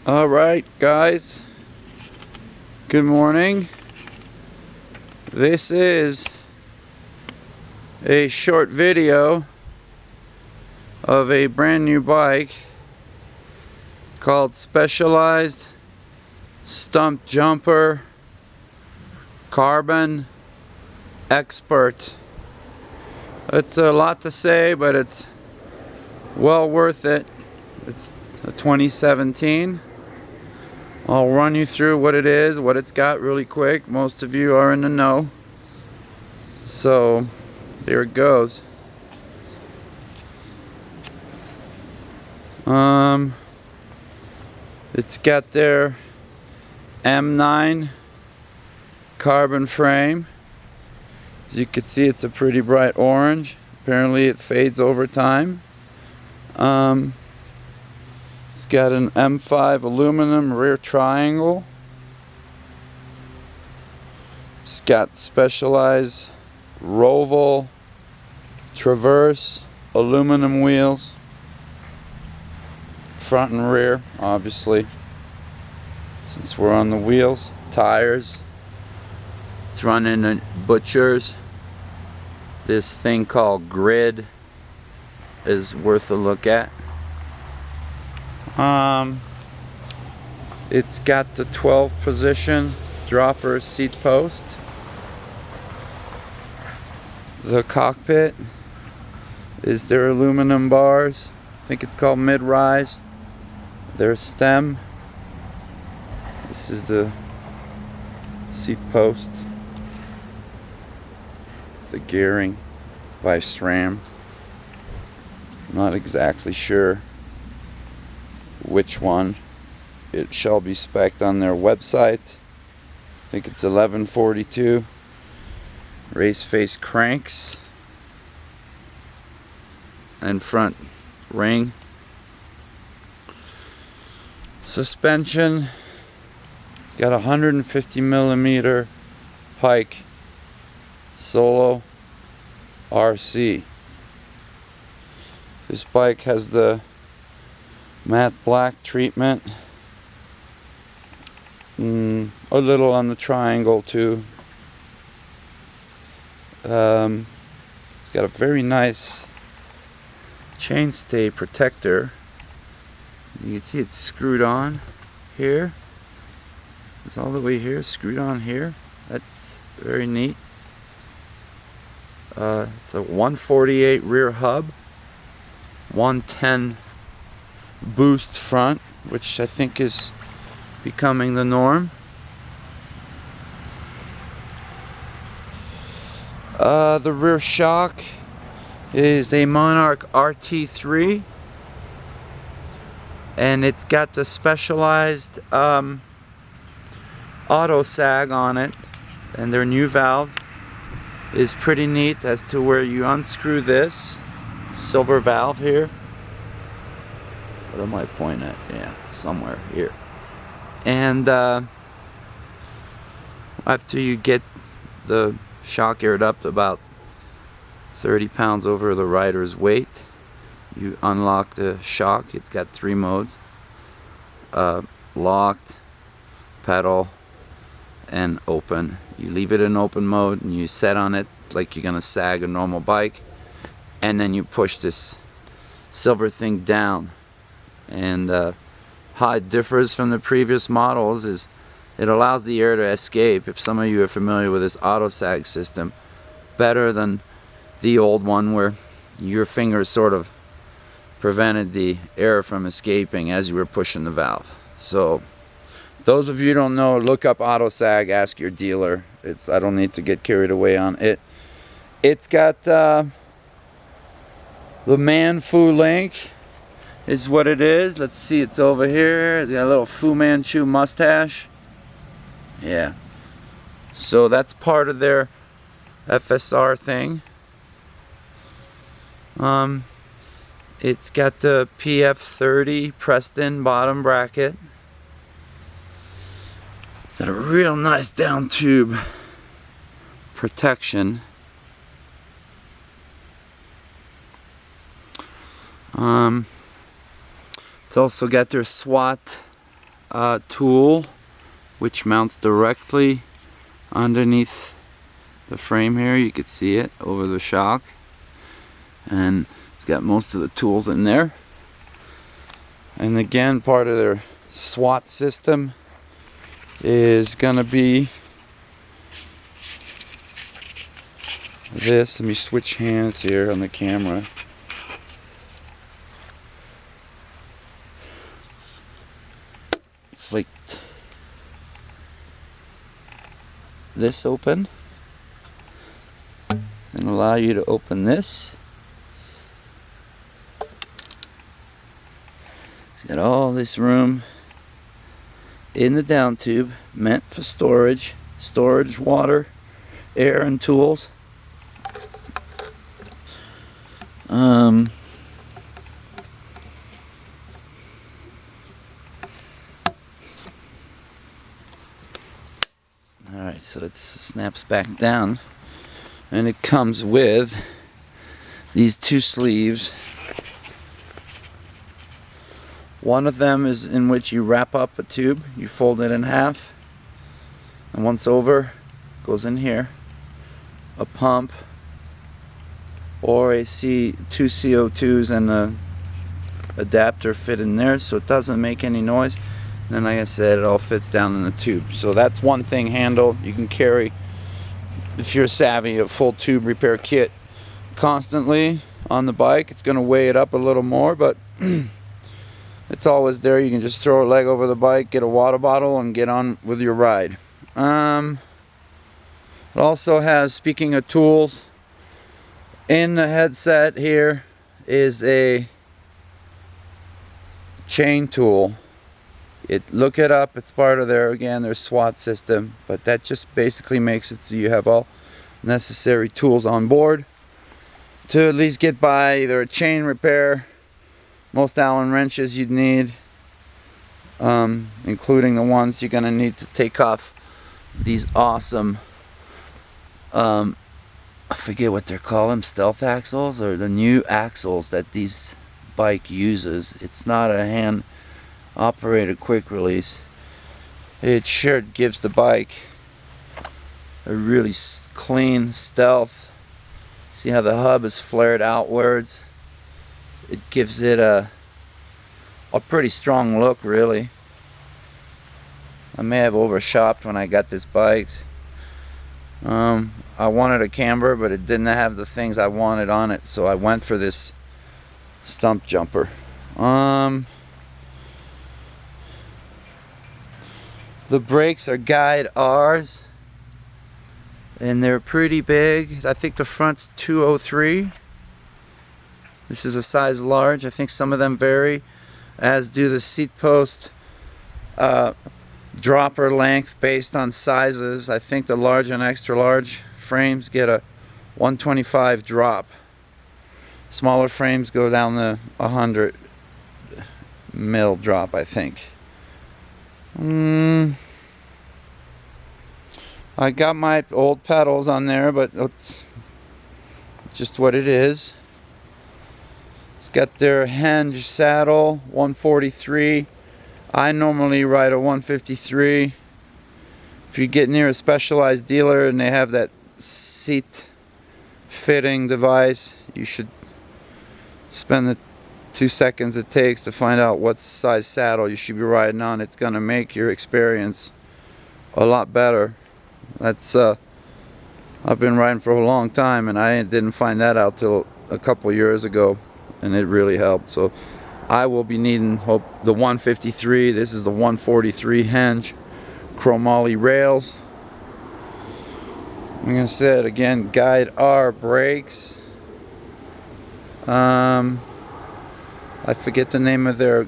Alright guys, good morning. This is a short video of a brand new bike called Specialized Stump Jumper Carbon Expert. It's a lot to say, but it's well worth it. It's a 2017. I'll run you through what it is, what it's got really quick. Most of you are in the know. So, there it goes. It's got their M9 carbon frame. As you can see, it's a pretty bright orange. Apparently it fades over time. It's got an M5 aluminum rear triangle. It's got Specialized Roval Traverse aluminum wheels. Front and rear, obviously, since we're on the wheels. Tires. It's running a Butcher's. This thing called Grid is worth a look at. It's got the 12 position dropper seat post. The cockpit is their aluminum bars. I think it's called mid-rise. Their stem. This is the seat post. The gearing by SRAM. I'm not exactly sure which one. It shall be spec'd on their website. I think it's 1142. Race face cranks and front ring. Suspension. It's got 150 millimeter Pike Solo RC. This bike has the matte black treatment. A little on the triangle too. It's got a very nice chainstay protector. You can see it's screwed on here. It's all the way here, screwed on here. That's very neat. It's a 148 rear hub, 110 boost front, which I think is becoming the norm. The rear shock is a Monarch RT3, and it's got the Specialized auto sag on it, and their new valve is pretty neat as to where you unscrew this silver valve here. What am I pointing at? Yeah, somewhere here. And after you get the shock aired up to about 30 pounds over the rider's weight, you unlock the shock. It's got 3 modes: locked, pedal, and open. You leave it in open mode and you set on it like you're gonna sag a normal bike, and then you push this silver thing down. And how it differs from the previous models is it allows the air to escape. If some of you are familiar with this auto sag system, better than the old one where your fingers sort of prevented the air from escaping as you were pushing the valve. So those of you who don't know, look up auto sag, ask your dealer. I don't need to get carried away on it. It's got the Man Fu link is what it is. Let's see, it's over here. It's got a little Fu Manchu mustache. Yeah. So that's part of their FSR thing. It's got the PF30 pressed in bottom bracket. Got a real nice down tube protection. It's also got their SWAT tool which mounts directly underneath the frame here. You can see it over the shock, and it's got most of the tools in there. And again, part of their SWAT system is gonna be this. Let me switch hands here on the camera. Flick this open and allow you to open this. It's got all this room in the down tube, meant for storage, water, air, and tools. Alright, so it snaps back down, and it comes with these two sleeves. One of them is in which you wrap up a tube, you fold it in half, and once over, goes in here, a pump, or two CO2s and a adapter fit in there so it doesn't make any noise. And then, like I said, it all fits down in the tube. So that's one thing handle. You can carry, if you're savvy, a full tube repair kit constantly on the bike. It's going to weigh it up a little more, but it's always there. You can just throw a leg over the bike, get a water bottle, and get on with your ride. It also has, speaking of tools, in the headset here is a chain tool. Look it up, it's part of their SWAT system, but that just basically makes it so you have all necessary tools on board to at least get by either a chain repair, most Allen wrenches you'd need, including the ones you're going to need to take off these awesome, I forget what they're called, stealth axles, or the new axles that these bike uses. It's not a hand operated quick release. It sure gives the bike a really clean stealth. See how the hub is flared outwards? It gives it a pretty strong look, really. I may have overshopped when I got this bike. I wanted a camber, but it didn't have the things I wanted on it, so I went for this stump jumper. The brakes are guide R's, and they're pretty big. I think the front's 203. This is a size large. I think some of them vary, as do the seat post dropper length based on sizes. I think the large and extra large frames get a 125 drop. Smaller frames go down the 100 mil drop, I think. I got my old pedals on there, but it's just what it is. It's got their hinge saddle, 143. I normally ride a 153. If you get near a specialized dealer and they have that seat fitting device, you should spend the 2 seconds it takes to find out what size saddle you should be riding on. It's going to make your experience a lot better. That's I've been riding for a long time, and I didn't find that out till a couple years ago, and it really helped. So I will be needing the 153. This is the 143 hinge, chromoly rails. Like I said, again, guide R brakes. I forget the name of the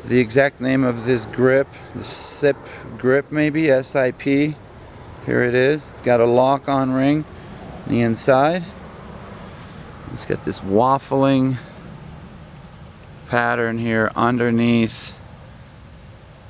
exact name of this grip. The SIP grip, maybe, SIP. Here it is. It's got a lock-on ring on the inside. It's got this waffling pattern here underneath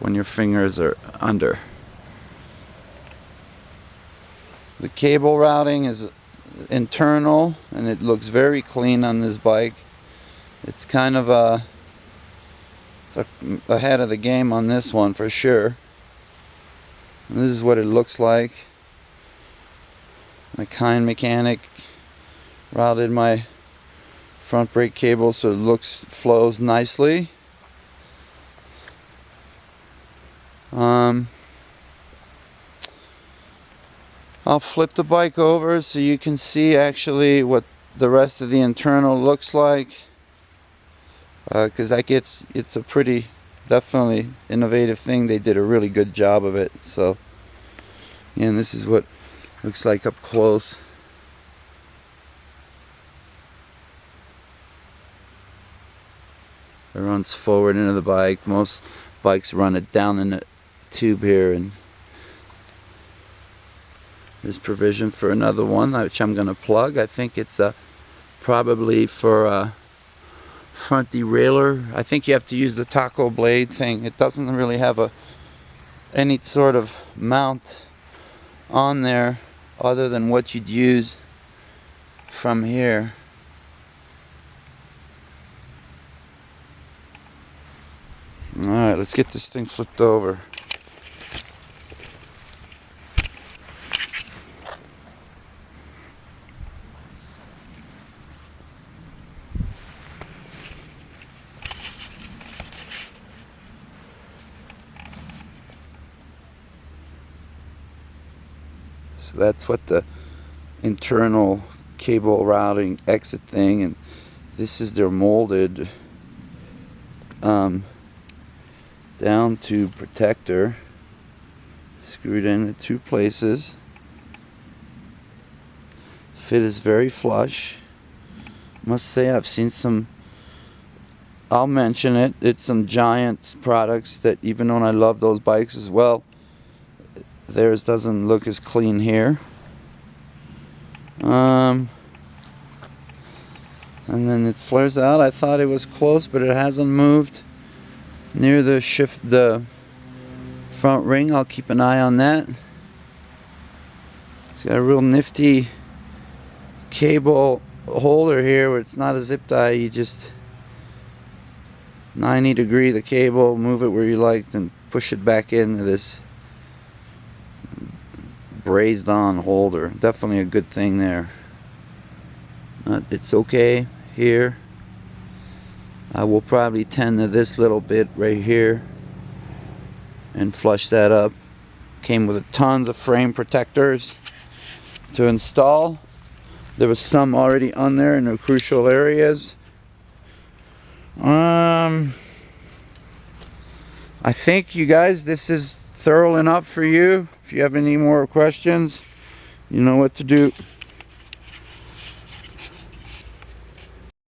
when your fingers are under. The cable routing is internal, and it looks very clean on this bike. It's kind of a ahead of the game on this one for sure. And this is what it looks like. My kind mechanic routed my front brake cable so it flows nicely. I'll flip the bike over so you can see actually what the rest of the internal looks like, because it's a pretty definitely innovative thing. They did a really good job of it. So, and this is what it looks like up close. It runs forward into the bike. Most bikes run it down in the tube here, and there's provision for another one, which I'm going to plug. I think it's probably for a front derailleur. I think you have to use the taco blade thing. It doesn't really have any sort of mount on there other than what you'd use from here. Alright, let's get this thing flipped over. So that's what the internal cable routing exit thing, and this is their molded down tube protector, screwed in at 2 places. Fit is very flush. Must say I've seen some, I'll mention it, it's some Giant products that, even though I love those bikes as well, theirs doesn't look as clean here. And then it flares out. I thought it was close, but it hasn't moved near the front ring. I'll keep an eye on that. It's got a real nifty cable holder here where it's not a zip tie. You just 90-degree the cable, move it where you like, and push it back into this brazed on holder. Definitely a good thing there. It's okay here. I will probably tend to this little bit right here and flush that up. Came with tons of frame protectors to install. There was some already on there in the crucial areas. I think, you guys, this is thorough enough for you. If you have any more questions, you know what to do.